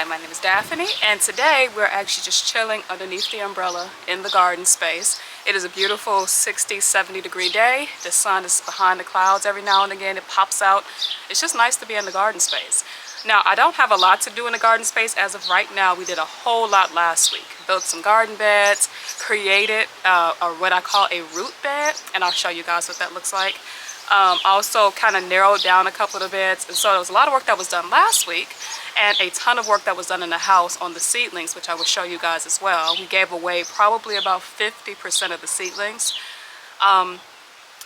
Hi, my name is Daphne, and today we're actually just chilling underneath the umbrella in the garden space. It is a beautiful 60-70 degree day. The sun is behind the clouds every now and again. It pops out. It's just nice to be in the garden space. Now, I don't have a lot to do in the garden space as of right now. We did a whole lot last week. Built some garden beds, created or what I call a root bed, and I'll show you guys what that looks like. Also kind of narrowed down a couple of the beds, and so there was a lot of work that was done last week and a ton of work that was done in the house on the seedlings, which I will show you guys as well. We gave away probably about 50% of the seedlings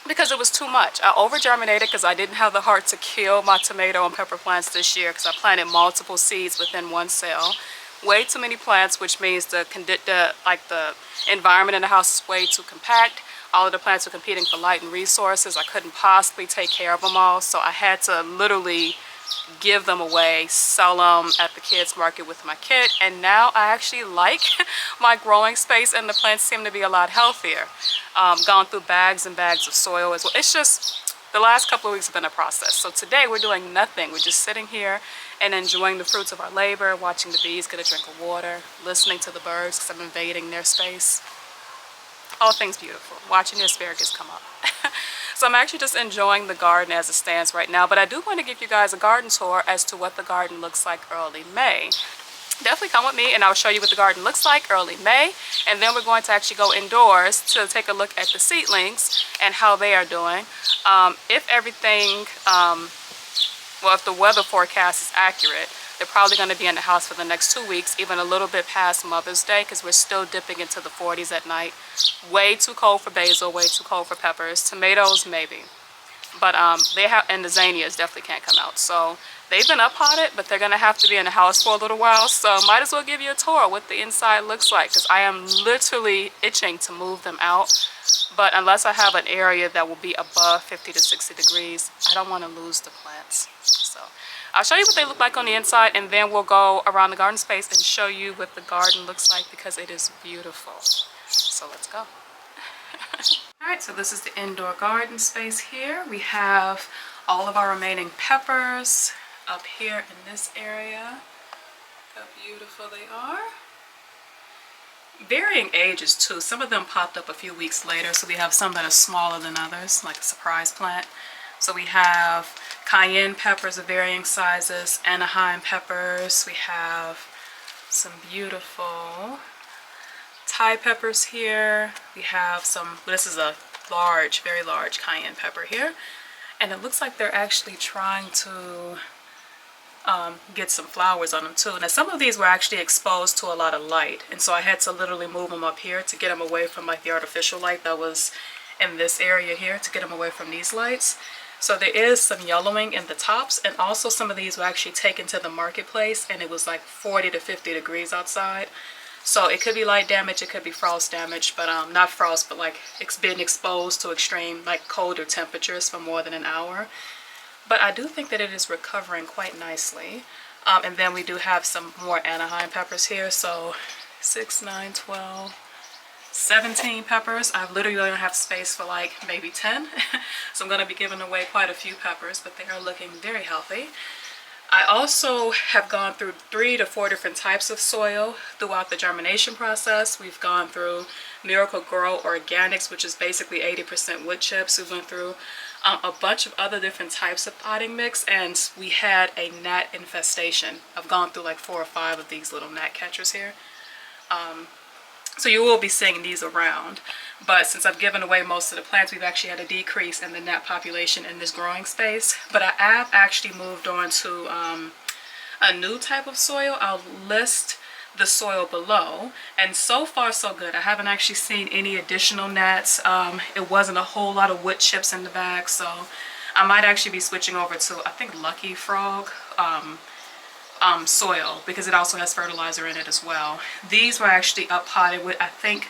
because it was too much. I over germinated because I didn't have the heart to kill my tomato and pepper plants this year because I planted multiple seeds within one cell. Way too many plants, which means the environment in the house is way too compact. All of the plants were competing for light and resources. I couldn't possibly take care of them all, so I had to literally give them away, sell them at the kids market with my kid, and now I actually like my growing space and the plants seem to be a lot healthier. Gone through bags and bags of soil as well. It's just the last couple of weeks have been a process. So today we're doing nothing. We're just sitting here and enjoying the fruits of our labor, watching the bees get a drink of water, listening to the birds because I'm invading their space. All things beautiful. Watching the asparagus come up. So I'm actually just enjoying the garden as it stands right now, but I do want to give you guys a garden tour as to what the garden looks like early May. Definitely come with me and I'll show you what the garden looks like early May, and then we're going to actually go indoors to take a look at the seedlings and how they are doing. If everything, if the weather forecast is accurate, they're probably going to be in the house for the next 2 weeks, even a little bit past Mother's Day, because we're still dipping into the 40s at night. Way too cold for basil, way too cold for peppers. Tomatoes, maybe. But and the zinnias definitely can't come out. So they've been up potted, but they're going to have to be in the house for a little while. So might as well give you a tour of what the inside looks like, because I am literally itching to move them out. But unless I have an area that will be above 50 to 60 degrees, I don't want to lose the plants. So I'll show you what they look like on the inside, and then we'll go around the garden space and show you what the garden looks like because it is beautiful. So let's go. Alright, so this is the indoor garden space here. We have all of our remaining peppers up here in this area. How beautiful they are. Varying ages too. Some of them popped up a few weeks later, so we have some that are smaller than others, like a surprise plant. So we have cayenne peppers of varying sizes, Anaheim peppers. We have some beautiful Thai peppers here. We have some, this is a large, very large cayenne pepper here. And it looks like they're actually trying to get some flowers on them too. Now some of these were actually exposed to a lot of light, and so I had to literally move them up here to get them away from like the artificial light that was in this area here, to get them away from these lights. So there is some yellowing in the tops, and also some of these were actually taken to the marketplace and it was like 40 to 50 degrees outside. So it could be light damage, it could be frost damage, but not frost, but like it's been exposed to extreme like colder temperatures for more than an hour. But I do think that it is recovering quite nicely. And then we do have some more Anaheim peppers here. So 6, 9, 12, 17 peppers. I literally don't have space for like maybe 10. So I'm going to be giving away quite a few peppers, but they are looking very healthy. I also have gone through 3 to 4 different types of soil throughout the germination process. We've gone through Miracle Grow Organics, which is basically 80% wood chips. We went through a bunch of other different types of potting mix, and we had a gnat infestation. I've gone through like 4 or 5 of these little gnat catchers here. So you will be seeing these around. But since I've given away most of the plants, we've actually had a decrease in the gnat population in this growing space. But I have actually moved on to a new type of soil. I'll list the soil below, and so far so good. I haven't actually seen any additional gnats. It wasn't a whole lot of wood chips in the bag, so I might actually be switching over to, I think, Lucky Frog soil, because it also has fertilizer in it as well. These were actually up potted with, I think,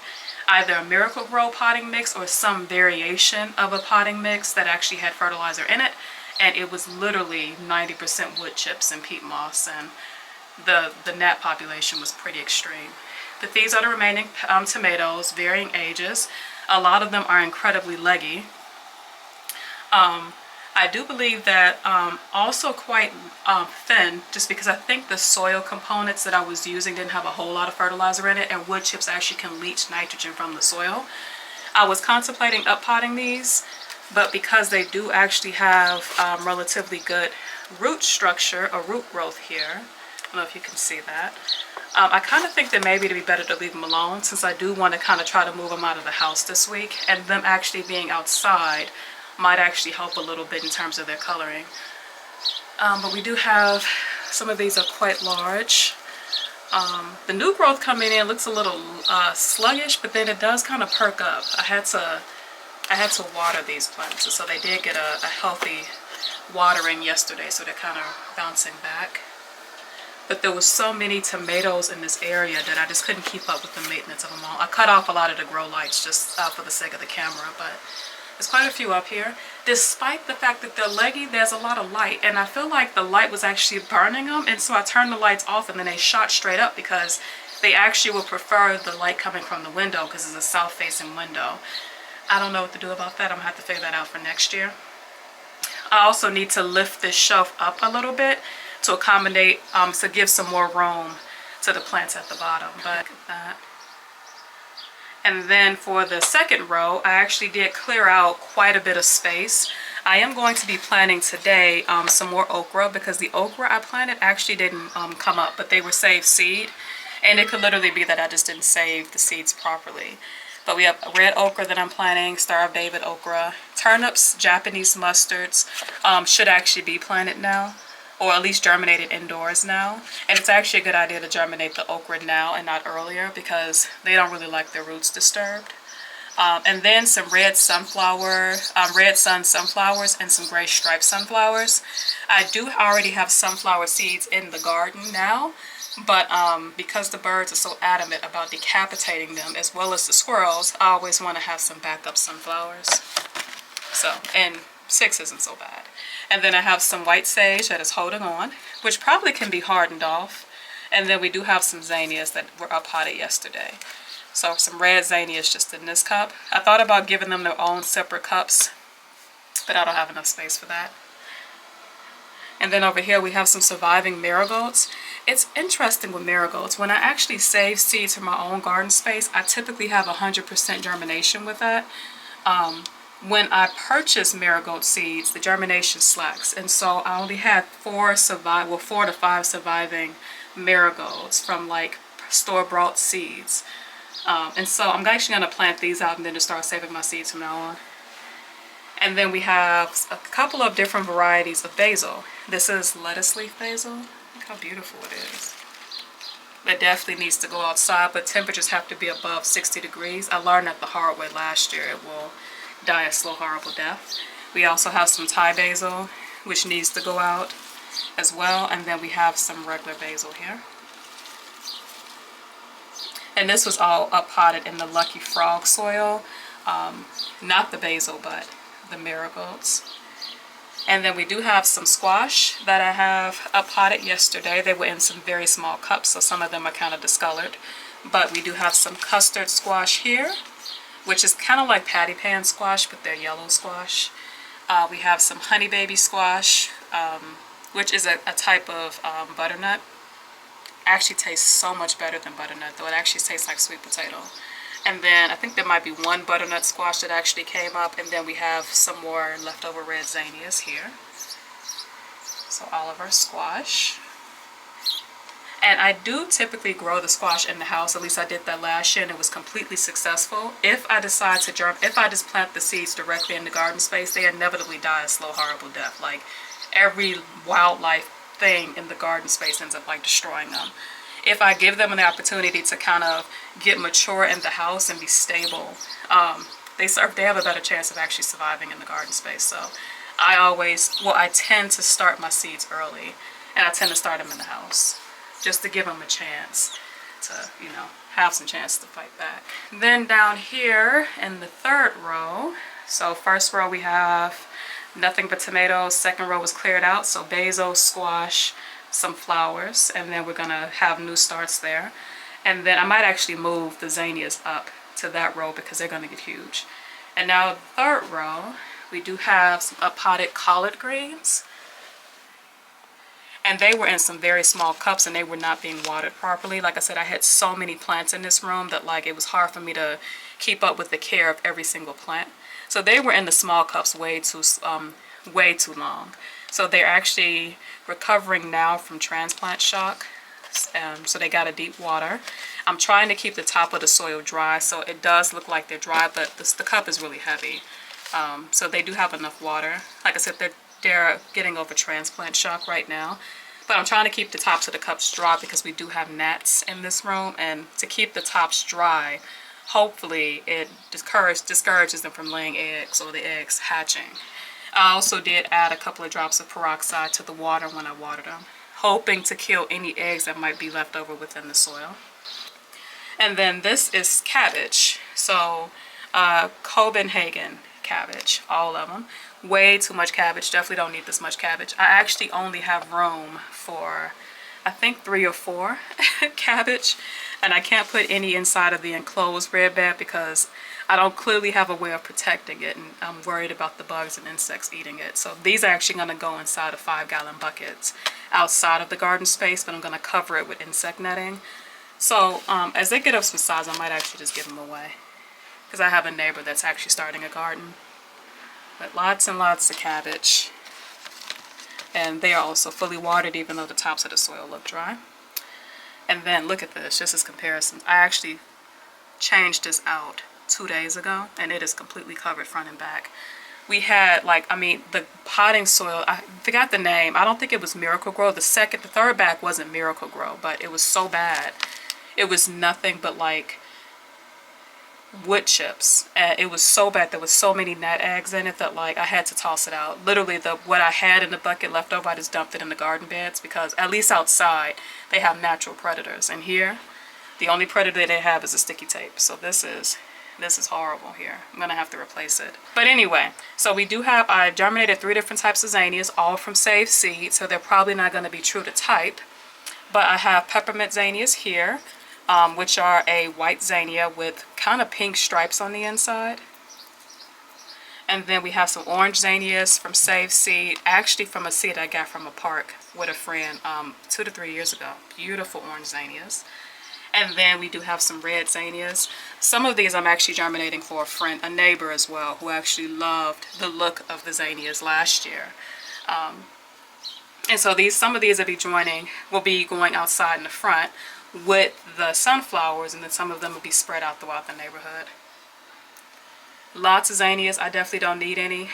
either a Miracle Grow potting mix or some variation of a potting mix that actually had fertilizer in it, and it was literally 90% wood chips and peat moss, and the gnat population was pretty extreme. But these are the remaining tomatoes, varying ages. A lot of them are incredibly leggy. I do believe that also quite thin, just because I think the soil components that I was using didn't have a whole lot of fertilizer in it, and wood chips actually can leach nitrogen from the soil. I was contemplating uppotting these, but because they do actually have relatively good root structure or root growth here, I don't know if you can see that. I kind of think that maybe it'd be better to leave them alone, since I do want to kind of try to move them out of the house this week, and them actually being outside might actually help a little bit in terms of their coloring. But we do have, some of these are quite large. The new growth coming in looks a little sluggish, but then it does kind of perk up. I had to water these plants, so they did get a healthy watering yesterday, so they're kind of bouncing back. But there was so many tomatoes in this area that I just couldn't keep up with the maintenance of them all. I cut off a lot of the grow lights just for the sake of the camera, but there's quite a few up here. Despite the fact that they're leggy, there's a lot of light, and I feel like the light was actually burning them, and so I turned the lights off and then they shot straight up, because they actually would prefer the light coming from the window because it's a south-facing window. I don't know what to do about that. I'm gonna have to figure that out for next year. I also need to lift this shelf up a little bit to accommodate, to give some more room to the plants at the bottom. But look at that. And then for the second row, I actually did clear out quite a bit of space. I am going to be planting today some more okra, because the okra I planted actually didn't come up, but they were saved seed. And it could literally be that I just didn't save the seeds properly. But we have red okra that I'm planting, Star of David okra, turnips, Japanese mustards should actually be planted now, or at least germinated indoors now. And it's actually a good idea to germinate the okra now and not earlier, because they don't really like their roots disturbed. And then some red sunflower, red sun sunflowers, and some gray striped sunflowers. I do already have sunflower seeds in the garden now, but because the birds are so adamant about decapitating them, as well as the squirrels, I always want to have some backup sunflowers. So, and 6 isn't so bad. And then I have some white sage that is holding on, which probably can be hardened off. And then we do have some zinnias that were uppotted yesterday. So some red zinnias just in this cup. I thought about giving them their own separate cups, but I don't have enough space for that. And then over here we have some surviving marigolds. It's interesting with marigolds. When I actually save seeds from my own garden space, I typically have 100% germination with that. When I purchase marigold seeds, the germination slacks, and so I only had 4 to 5 surviving marigolds from like store-bought seeds. And so I'm actually going to plant these out and then just start saving my seeds from now on. And then we have a couple of different varieties of basil. This is lettuce leaf basil. Look how beautiful it is. It definitely needs to go outside, but temperatures have to be above 60 degrees. I learned that the hard way last year. It will die a slow, horrible death. We also have some Thai basil, which needs to go out as well. And then we have some regular basil here. And this was all uppotted in the Lucky Frog soil. Not the basil, but the marigolds. And then we do have some squash that I have uppotted yesterday. They were in some very small cups, so some of them are kind of discolored. But we do have some custard squash here, which is kind of like patty pan squash, but they're yellow squash. We have some honey baby squash, which is a type of butternut. Actually tastes so much better than butternut, though. It actually tastes like sweet potato. And then I think there might be one butternut squash that actually came up, and then we have some more leftover red zinnias here. So all of our squash. And I do typically grow the squash in the house. At least I did that last year, and it was completely successful. If I decide to if I just plant the seeds directly in the garden space, they inevitably die a slow, horrible death. Like every wildlife thing in the garden space ends up like destroying them. If I give them an opportunity to kind of get mature in the house and be stable, they have a better chance of actually surviving in the garden space. So I tend to start my seeds early, and I tend to start them in the house just to give them a chance to, have some chance to fight back. Then down here in the third row, so first row we have nothing but tomatoes. Second row was cleared out, so basil, squash, some flowers, and then we're gonna have new starts there. And then I might actually move the zinnias up to that row because they're gonna get huge. And now the third row, We do have some up-potted collard greens. And they were in some very small cups and they were not being watered properly. Like I said, I had so many plants in this room that like it was hard for me to keep up with the care of every single plant. So they were in the small cups way too long. So they're actually recovering now from transplant shock. So they got a deep water. I'm trying to keep the top of the soil dry, so it does look like they're dry, but the cup is really heavy. So they do have enough water. Like I said, they're getting over transplant shock right now. But I'm trying to keep the tops of the cups dry because we do have gnats in this room. And to keep the tops dry, hopefully it discourages them from laying eggs or the eggs hatching. I also did add a couple of drops of peroxide to the water when I watered them, hoping to kill any eggs that might be left over within the soil. And then this is cabbage. So Copenhagen cabbage, all of them. Way too much cabbage. Definitely don't need this much cabbage. I actually only have room for I think 3 or 4 cabbage, and I can't put any inside of the enclosed red bed because I don't clearly have a way of protecting it, and I'm worried about the bugs and insects eating it. So these are actually going to go inside of 5-gallon buckets outside of the garden space, but I'm going to cover it with insect netting. So as they get up some size, I might actually just give them away because I have a neighbor that's actually starting a garden. But lots and lots of cabbage. And they are also fully watered even though the tops of the soil look dry. And then look at this, just as comparison. I actually changed this out 2 days ago and it is completely covered front and back. We had the potting soil, I forgot the name. I don't think it was Miracle Grow. The third bag wasn't Miracle Grow, but it was so bad. It was nothing but like wood chips. It was so bad. There was so many gnat eggs in it that like I had to toss it out. Literally what I had in the bucket left over, I just dumped it in the garden beds because at least outside they have natural predators, and here the only predator they have is a sticky tape. So this is horrible here. I'm gonna have to replace it. But anyway, so I germinated 3 different types of zinnias, all from saved seed, so they're probably not going to be true to type. But I have peppermint zinnias here, which are a white zinnia with kind of pink stripes on the inside. And then we have some orange zinnias from saved seed, actually from a seed I got from a park with a friend 2 to 3 years ago. Beautiful orange zinnias. And then we do have some red zinnias. Some of these I'm actually germinating for a friend, a neighbor as well, who actually loved the look of the zinnias last year. And so some of these will be going outside in the front with the sunflowers, and then some of them will be spread out throughout the neighborhood. Lots of zinnias. I definitely don't need any.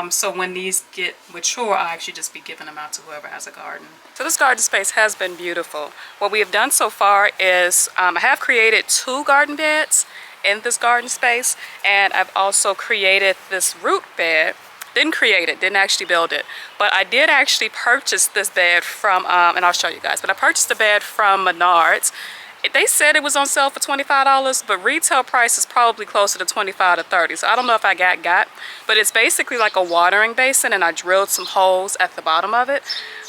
So when these get mature, I'll actually just be giving them out to whoever has a garden. So this garden space has been beautiful. What we have done so far is I have created 2 garden beds in this garden space, and I've also created this root bed. Didn't actually build it, but I did actually purchase this bed from, and I'll show you guys, but I purchased the bed from Menards. They said it was on sale for $25, but retail price is probably closer to $25 to $30. So I don't know if I got, but it's basically like a watering basin, and I drilled some holes at the bottom of it.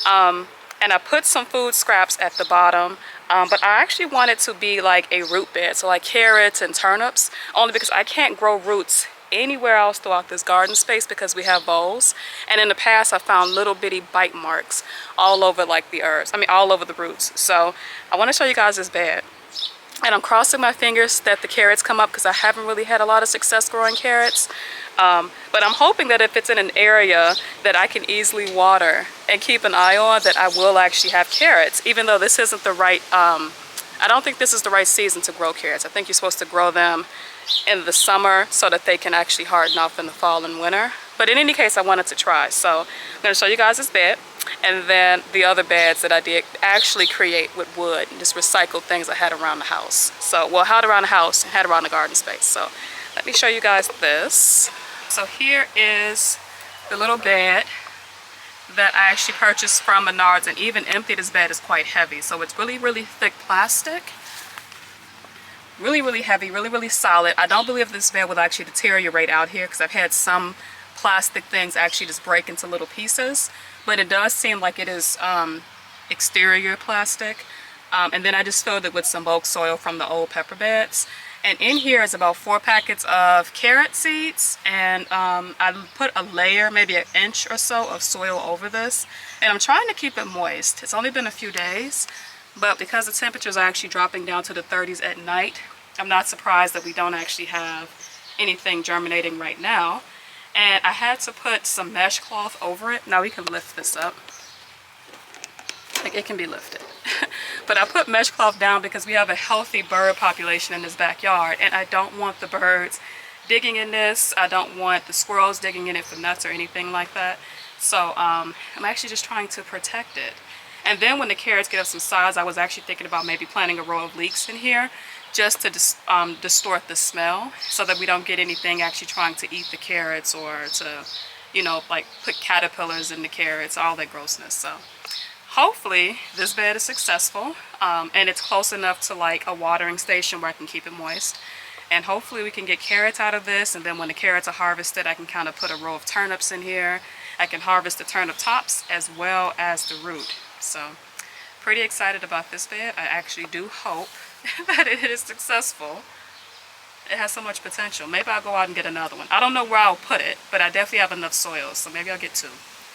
And I put some food scraps at the bottom, but I actually want it to be like a root bed, so like carrots and turnips, only because I can't grow roots anywhere else throughout this garden space because we have bowls. And in the past I found little bitty bite marks all over like the herbs, all over the roots. So I want to show you guys this bed, and I'm crossing my fingers that the carrots come up because I haven't really had a lot of success growing carrots. But I'm hoping that if it's in an area that I can easily water and keep an eye on, that I will actually have carrots, even though this isn't the right I don't think this is the right season to grow carrots. I think you're supposed to grow them in the summer so that they can actually harden off in the fall and winter. But in any case, I wanted to try. So I'm going to show you guys this bed, and then the other beds that I did actually create with wood and just recycled things I had around the house. Had around the house and had around the garden space. So let me show you guys this. So here is the little bed that I actually purchased from Menards, and even empty, this bed is quite heavy. So it's really, really thick plastic. Really, really heavy, really, really solid. I don't believe this bed will actually deteriorate out here because I've had some plastic things actually just break into little pieces. But it does seem like it is exterior plastic. And then I just filled it with some bulk soil from the old pepper beds. And in here is about 4 packets of carrot seeds, and I put a layer, maybe an inch or so of soil over this, and I'm trying to keep it moist. It's only been a few days, but because the temperatures are actually dropping down to the 30s at night, I'm not surprised that we don't actually have anything germinating right now. And I had to put some mesh cloth over it. Now we can lift this up. Like, it can be lifted. But I put mesh cloth down because we have a healthy bird population in this backyard, and I don't want the birds digging in this. I don't want the squirrels digging in it for nuts or anything like that. So I'm actually just trying to protect it. And then when the carrots get up some size, I was actually thinking about maybe planting a row of leeks in here just to distort the smell, so that we don't get anything actually trying to eat the carrots, or to, you know, like put caterpillars in the carrots, all that grossness. So hopefully this bed is successful, and it's close enough to like a watering station where I can keep it moist. And hopefully we can get carrots out of this, and then when the carrots are harvested, I can kind of put a row of turnips in here. I can harvest the turnip tops as well as the root. So pretty excited about this bed. I actually do hope that it is successful. It has so much potential. Maybe I'll go out and get another one. I don't know where I'll put it, but I definitely have enough soil, so maybe I'll get 2.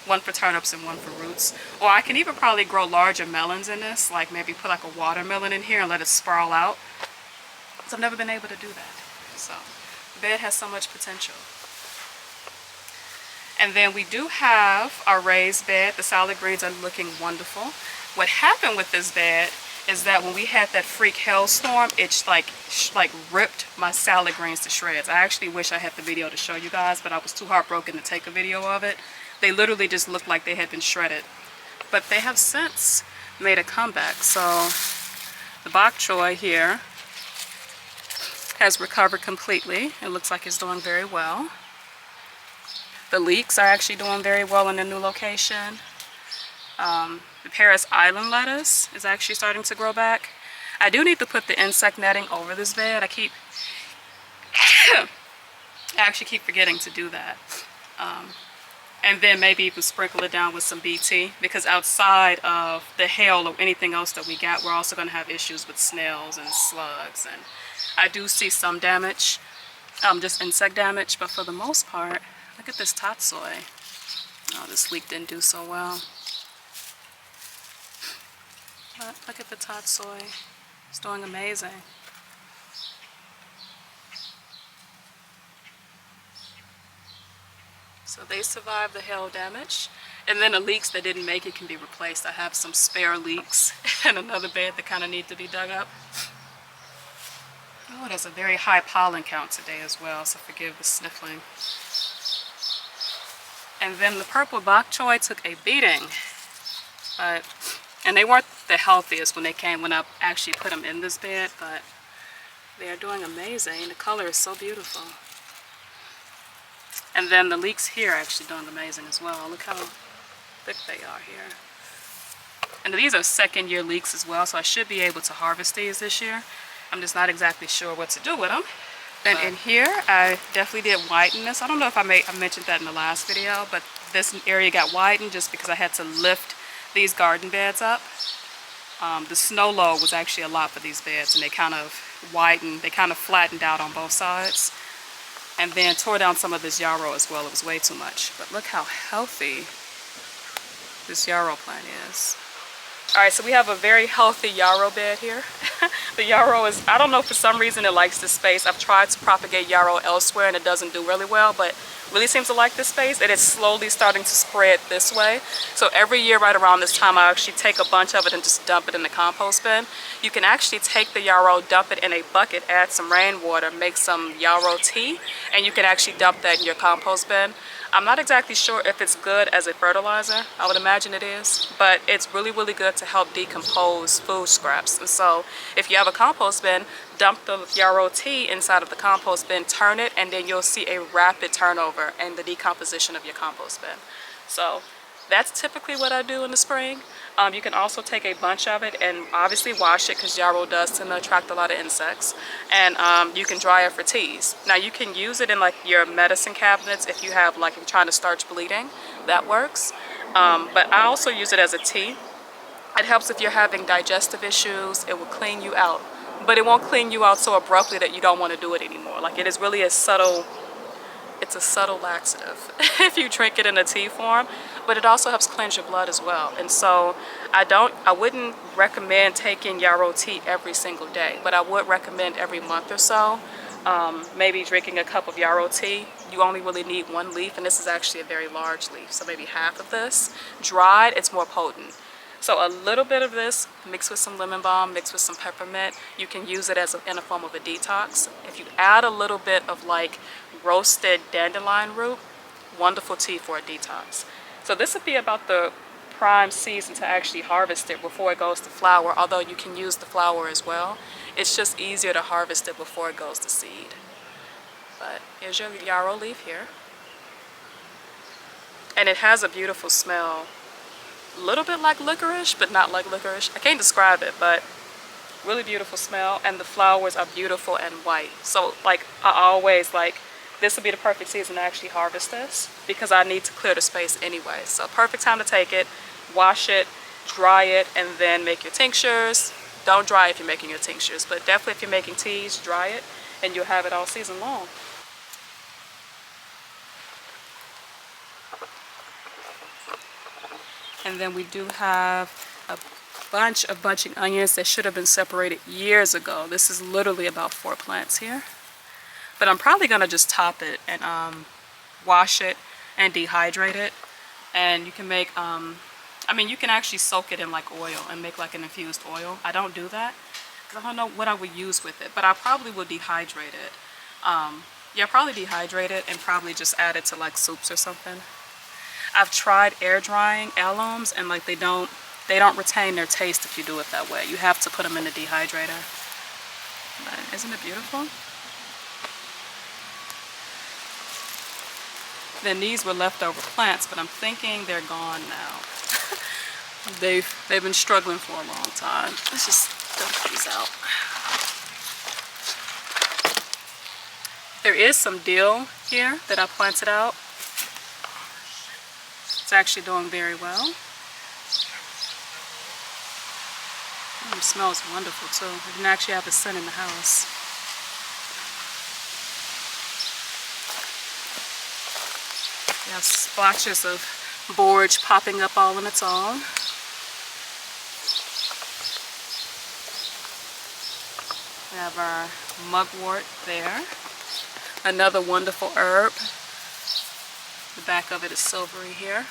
One for turnips and one for roots. Or I can even probably grow larger melons in this, like maybe put like a watermelon in here and let it sprawl out. So I've never been able to do that. So the bed has so much potential. And then we do have our raised bed. The salad greens are looking wonderful. What happened with this bed is that when we had that freak hailstorm, it like ripped my salad greens to shreds. I actually wish I had the video to show you guys, but I was too heartbroken to take a video of it. They literally just looked like they had been shredded. But they have since made a comeback. So the bok choy here has recovered completely. It looks like it's doing very well. The leeks are actually doing very well in the new location. The Paris Island lettuce is actually starting to grow back. I do need to put the insect netting over this bed. I actually keep forgetting to do that. And then maybe even sprinkle it down with some BT, because outside of the hail or anything else that we got, we're also going to have issues with snails and slugs. And I do see some damage, just insect damage, but for the most part, look at this tatsoi. Oh, this leek didn't do so well. But look at the tatsoi. It's doing amazing. So they survived the hail damage. And then the leeks that didn't make it can be replaced. I have some spare leeks and another bed that kind of need to be dug up. Oh, there's a very high pollen count today as well, so forgive the sniffling. And then the purple bok choy took a beating. And they weren't the healthiest when they came, when I actually put them in this bed, but they are doing amazing. The color is so beautiful. And then the leeks here are actually doing amazing as well. Look how thick they are here. And these are 2nd-year leeks as well, so I should be able to harvest these this year. I'm just not exactly sure what to do with them. And in here, I definitely did whiten this. I don't know if I mentioned that in the last video, but this area got whitened just because I had to lift these garden beds up. The snow load was actually a lot for these beds, and they kind of widened, they kind of flattened out on both sides. And then tore down some of this yarrow as well. It was way too much. But look how healthy this yarrow plant is. Alright, so we have a very healthy yarrow bed here. The yarrow is, I don't know, for some reason it likes this space. I've tried to propagate yarrow elsewhere and it doesn't do really well, but really seems to like this space. It is slowly starting to spread this way. So every year right around this time, I actually take a bunch of it and just dump it in the compost bin. You can actually take the yarrow, dump it in a bucket, add some rainwater, make some yarrow tea, and you can actually dump that in your compost bin. I'm not exactly sure if it's good as a fertilizer. I would imagine it is, but it's really, really good to help decompose food scraps. And so if you have a compost bin, dump the yarrow tea inside of the compost bin, turn it, and then you'll see a rapid turnover in the decomposition of your compost bin. So that's typically what I do in the spring. You can also take a bunch of it and obviously wash it, because yarrow does tend to attract a lot of insects. And you can dry it for teas. Now you can use it in like your medicine cabinets if you have, like, you're trying to start bleeding. That works. But I also use it as a tea. It helps if you're having digestive issues. It will clean you out but it won't clean you out so abruptly that you don't want to do it anymore. Like, it is really a subtle, it's a subtle laxative if you drink it in a tea form, but it also helps cleanse your blood as well. And so I wouldn't recommend taking yarrow tea every single day, but I would recommend every month or so, maybe drinking a cup of yarrow tea. You only really need 1 leaf, and this is actually a very large leaf, so maybe half of this. Dried, it's more potent. So a little bit of this mixed with some lemon balm, mixed with some peppermint, you can use it as in a form of a detox. If you add a little bit of like roasted dandelion root, wonderful tea for a detox. So this would be about the prime season to actually harvest it before it goes to flower, although you can use the flower as well. It's just easier to harvest it before it goes to seed. But here's your yarrow leaf here. And it has a beautiful smell. A little bit like licorice, but not like licorice. I can't describe it, but really beautiful smell. And the flowers are beautiful and white. So like, I always like, this would be the perfect season to actually harvest this because I need to clear the space anyway. So perfect time to take it, wash it, dry it, and then make your tinctures. Don't dry if you're making your tinctures, but definitely if you're making teas, dry it, and you'll have it all season long. And then we do have a bunch of bunching onions that should have been separated years ago. This is literally about 4 plants here. But I'm probably gonna just top it and wash it and dehydrate it. And you can make, I mean, you can actually soak it in like oil and make like an infused oil. I don't do that because I don't know what I would use with it, but I probably will dehydrate it. Yeah, probably dehydrate it and probably just add it to like soups or something. I've tried air drying alums and like they don't retain their taste if you do it that way. You have to put them in the dehydrator. But isn't it beautiful? Then these were leftover plants, but I'm thinking they're gone now. They've been struggling for a long time. Let's just dump these out. There is some dill here that I planted out. It's actually doing very well. It smells wonderful too. We didn't actually have a scent in the house. We have splotches of borage popping up all on its own. We have our mugwort there. Another wonderful herb. The back of it is silvery here.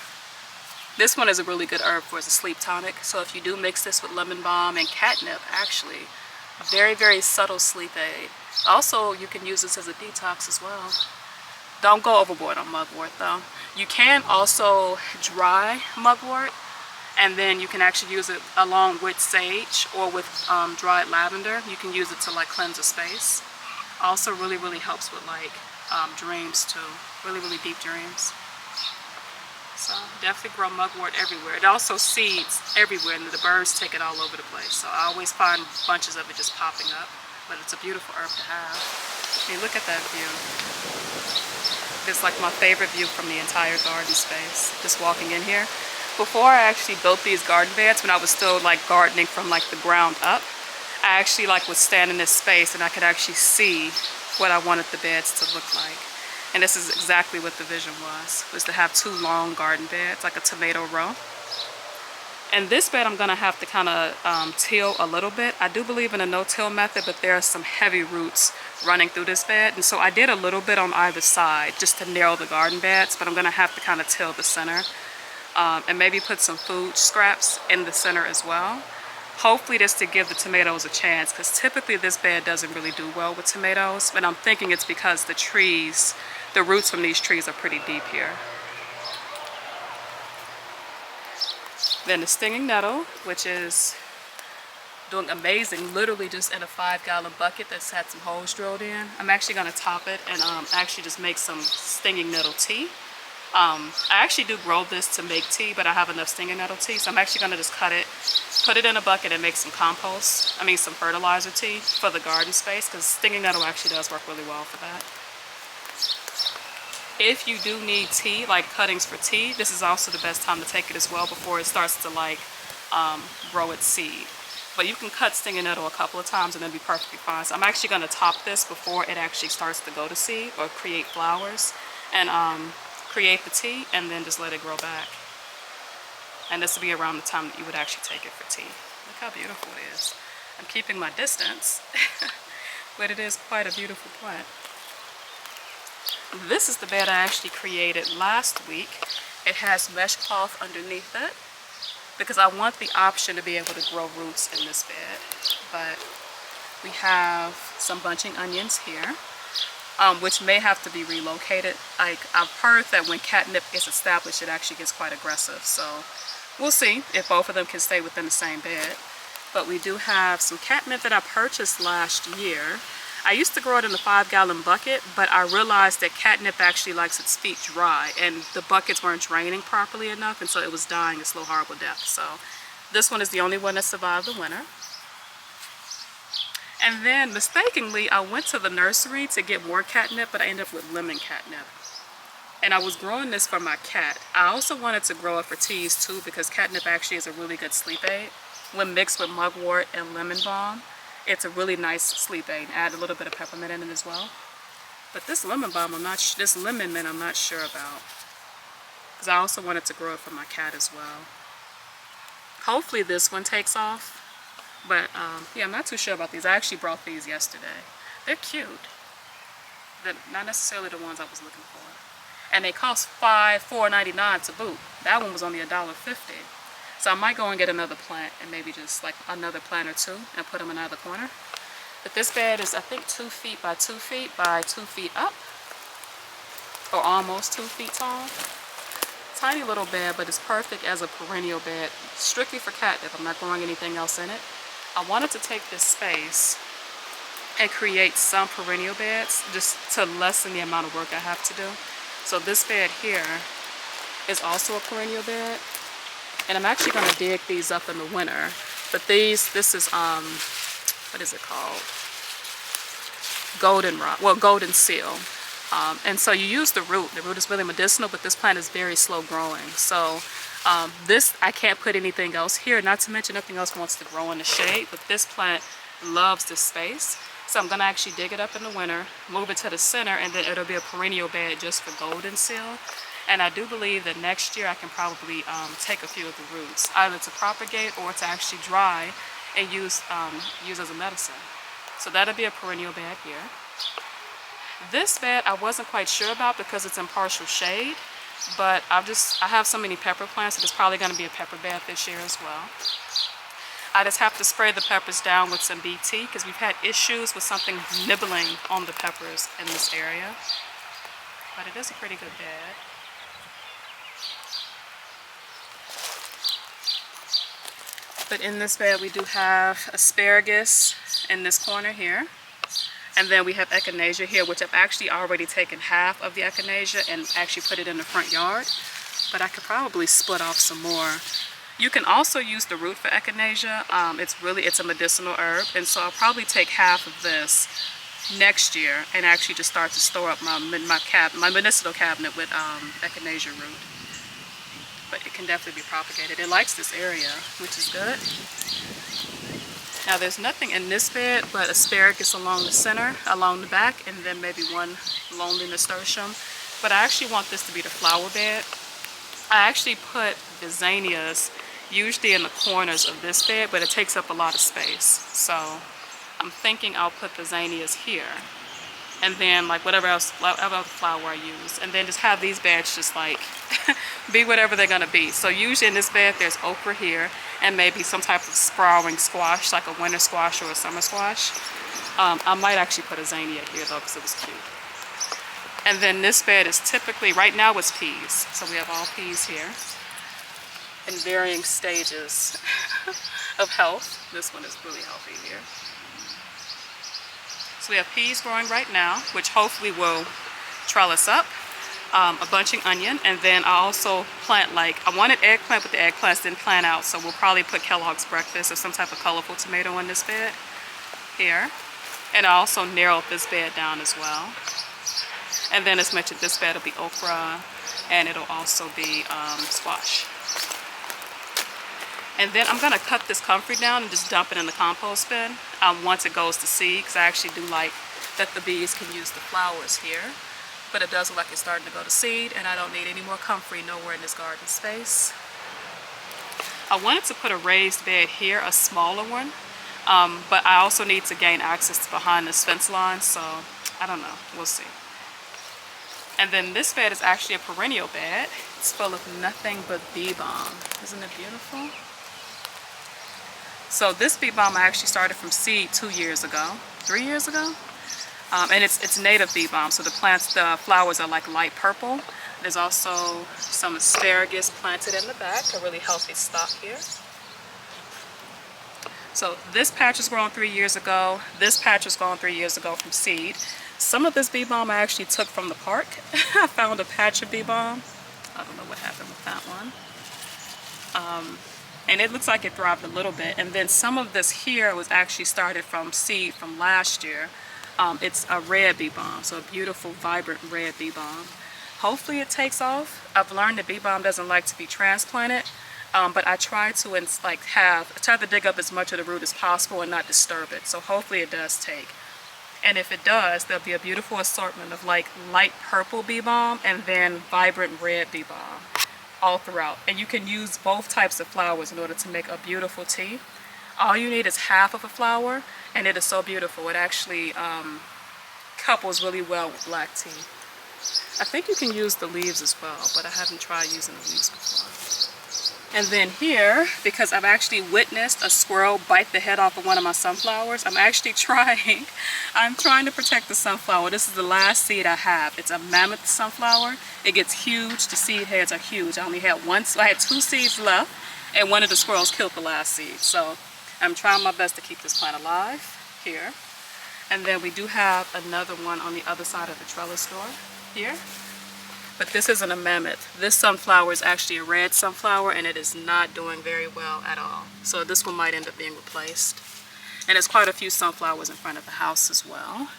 This one is a really good herb for as a sleep tonic. So if you do mix this with lemon balm and catnip, actually, very, very subtle sleep aid. Also, you can use this as a detox as well. Don't go overboard on mugwort though. You can also dry mugwort, and then you can actually use it along with sage or with dried lavender. You can use it to like cleanse a space. Also really, really helps with like dreams too. Really, really deep dreams. So definitely grow mugwort everywhere. It also seeds everywhere and the birds take it all over the place. So I always find bunches of it just popping up. But it's a beautiful herb to have. Hey, look at that view. It's like my favorite view from the entire garden space, just walking in here. Before I actually built these garden beds, when I was still like gardening from like the ground up, I actually like would stand in this space and I could actually see what I wanted the beds to look like. And this is exactly what the vision was to have 2 long garden beds, like a tomato row. And this bed I'm gonna have to kind of till a little bit. I do believe in a no-till method, but there are some heavy roots running through this bed. And so I did a little bit on either side just to narrow the garden beds, but I'm gonna have to kind of till the center and maybe put some food scraps in the center as well. Hopefully this to give the tomatoes a chance, because typically this bed doesn't really do well with tomatoes, but I'm thinking it's because the trees, the roots from these trees are pretty deep here. Then the stinging nettle, which is doing amazing, literally just in a 5-gallon bucket that's had some holes drilled in. I'm actually gonna top it and actually just make some stinging nettle tea. I actually do grow this to make tea, but I have enough stinging nettle tea, so I'm actually gonna just cut it, put it in a bucket and make some compost, some fertilizer tea for the garden space, because stinging nettle actually does work really well for that. If you do need tea, like cuttings for tea, this is also the best time to take it as well before it starts to like grow its seed. But you can cut stinging nettle a couple of times and it'll be perfectly fine. So I'm actually going to top this before it actually starts to go to seed or create flowers, and create the tea, and then just let it grow back. And this will be around the time that you would actually take it for tea. Look how beautiful it is. I'm keeping my distance, but it is quite a beautiful plant. This is the bed I actually created last week. It has mesh cloth underneath it because I want the option to be able to grow roots in this bed. But we have some bunching onions here, which may have to be relocated. Like, I've heard that when catnip is established, it actually gets quite aggressive. So we'll see if both of them can stay within the same bed. But we do have some catnip that I purchased last year. I used to grow it in a 5-gallon bucket, but I realized that catnip actually likes its feet dry, and the buckets weren't draining properly enough, and so it was dying a slow, horrible death. So this one is the only one that survived the winter. And then mistakenly, I went to the nursery to get more catnip, but I ended up with lemon catnip. And I was growing this for my cat. I also wanted to grow it for teas too, because catnip actually is a really good sleep aid. When mixed with mugwort and lemon balm, it's a really nice sleep aid. Add a little bit of peppermint in it as well. But this lemon balm, this lemon mint, I'm not sure about, because I also wanted to grow it for my cat as well. Hopefully this one takes off. But yeah, I'm not too sure about these. I actually brought these yesterday. They're cute. They're not necessarily the ones I was looking for. And they cost $4.99 to boot. That one was only $1.50. So I might go and get another plant, and maybe just like another plant or two, and put them in another corner. But this bed is, I think, 2 feet by 2 feet by 2 feet up, or almost 2 feet tall. Tiny little bed, but it's perfect as a perennial bed, strictly for catnip. I'm not growing anything else in it. I wanted to take this space and create some perennial beds just to lessen the amount of work I have to do. So this bed here is also a perennial bed. And I'm actually going to dig these up in the winter. But this is, what is it called? Golden rock, well, golden seal. And so you use the root. The root is really medicinal, but this plant is very slow growing. So this, I can't put anything else here. Not to mention nothing else wants to grow in the shade, but this plant loves this space. So I'm going to actually dig it up in the winter, move it to the center, and then it'll be a perennial bed just for golden seal. And I do believe that next year I can probably take a few of the roots, either to propagate or to actually dry and use as a medicine. So that'll be a perennial bed here. This bed I wasn't quite sure about because it's in partial shade, but I have so many pepper plants that it's probably going to be a pepper bed this year as well. I just have to spray the peppers down with some BT because we've had issues with something nibbling on the peppers in this area. But it is a pretty good bed. But in this bed we do have asparagus in this corner here. And then we have echinacea here, which I've actually already taken half of the echinacea and actually put it in the front yard. But I could probably split off some more. You can also use the root for echinacea. It's a medicinal herb. And so I'll probably take half of this next year and actually just start to store up my medicinal cabinet with echinacea root. But it can definitely be propagated. It likes this area, which is good. Now there's nothing in this bed but asparagus along the center, along the back, and then maybe one lonely nasturtium. But I actually want this to be the flower bed. I actually put the zinnias usually in the corners of this bed, but it takes up a lot of space. So I'm thinking I'll put the zinnias here. And then like whatever flower I use. And then just have these beds just like be whatever they're gonna be. So usually in this bed there's okra here and maybe some type of sprawling squash, like a winter squash or a summer squash. I might actually put a zinnia here though because it was cute. And then this bed is typically, right now it's peas. So we have all peas here in varying stages of health. This one is really healthy here. So we have peas growing right now, which hopefully will trellis up, a bunching onion, and then I also plant I wanted eggplant, but the eggplants didn't plant out, so we'll probably put Kellogg's breakfast or some type of colorful tomato in this bed here. And I also narrowed this bed down as well. And then as mentioned, this bed will be okra, and it'll also be squash. And then I'm going to cut this comfrey down and just dump it in the compost bin once it goes to seed, because I actually do like that the bees can use the flowers here. But it does look like it's starting to go to seed, and I don't need any more comfrey nowhere in this garden space. I wanted to put a raised bed here, a smaller one, but I also need to gain access to behind this fence line, so I don't know, we'll see. And then this bed is actually a perennial bed. It's full of nothing but bee balm. Isn't it beautiful? So this bee balm I actually started from seed 2 years ago, 3 years ago. And it's native bee balm, so the flowers are like light purple. There's also some asparagus planted in the back, a really healthy stock here. So this patch was grown 3 years ago. This patch was grown 3 years ago from seed. Some of this bee balm I actually took from the park. I found a patch of bee balm. I don't know what happened with that one. And it looks like it thrived a little bit. And then some of this here was actually started from seed from last year. It's a red bee balm, so a beautiful, vibrant red bee balm. Hopefully it takes off. I've learned that bee balm doesn't like to be transplanted, but I try to dig up as much of the root as possible and not disturb it. So hopefully it does take. And if it does, there'll be a beautiful assortment of like light purple bee balm and then vibrant red bee balm all throughout. And you can use both types of flowers in order to make a beautiful tea. All you need is half of a flower, and it is so beautiful. It actually couples really well with black tea. I think you can use the leaves as well, but I haven't tried using the leaves before. And then here, because I've actually witnessed a squirrel bite the head off of one of my sunflowers, I'm trying to protect the sunflower. This is the last seed I have. It's a mammoth sunflower. It gets huge. The seed heads are huge. I had 2 seeds left, and one of the squirrels killed the last seed. So I'm trying my best to keep this plant alive here. And then we do have another one on the other side of the trellis door here. But this isn't a mammoth. This sunflower is actually a red sunflower, and it is not doing very well at all. So this one might end up being replaced. And there's quite a few sunflowers in front of the house as well.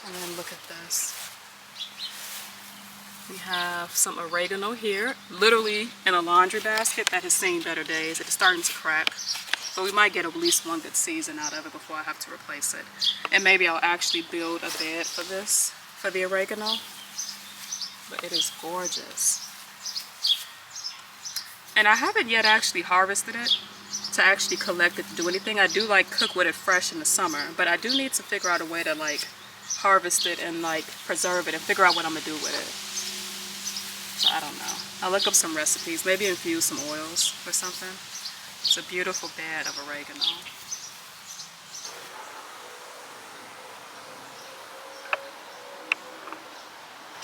And then look at this. We have some oregano here, literally in a laundry basket that has seen better days. It's starting to crack. But we might get at least one good season out of it before I have to replace it. And maybe I'll actually build a bed for this, for the oregano. But it is gorgeous. And I haven't yet actually harvested it to actually collect it to do anything. I do like cook with it fresh in the summer, but I do need to figure out a way to like harvest it and like preserve it and figure out what I'm gonna do with it. So I don't know. I'll look up some recipes, maybe infuse some oils or something. It's a beautiful bed of oregano.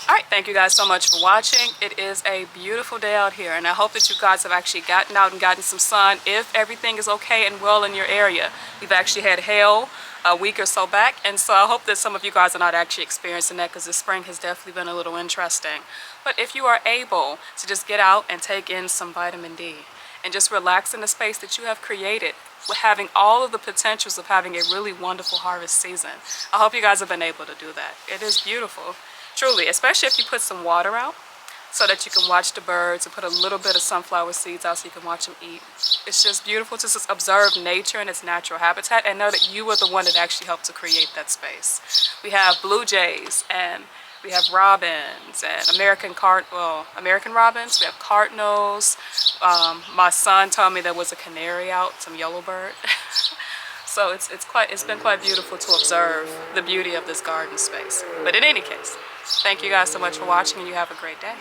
Alright, thank you guys so much for watching. It is a beautiful day out here, and I hope that you guys have actually gotten out and gotten some sun if everything is okay and well in your area. We've actually had hail a week or so back, and so I hope that some of you guys are not actually experiencing that, because this spring has definitely been a little interesting. But if you are able to just get out and take in some vitamin D and just relax in the space that you have created, with having all of the potentials of having a really wonderful harvest season, I hope you guys have been able to do that. It is beautiful, truly, especially if you put some water out so that you can watch the birds, and put a little bit of sunflower seeds out so you can watch them eat. It's just beautiful to just observe nature in its natural habitat and know that you were the one that actually helped to create that space. We have blue jays, and we have robins, and American robins. We have cardinals. My son told me there was a canary out, some yellowbird. So it's been quite beautiful to observe the beauty of this garden space. But in any case, thank you guys so much for watching, and you have a great day.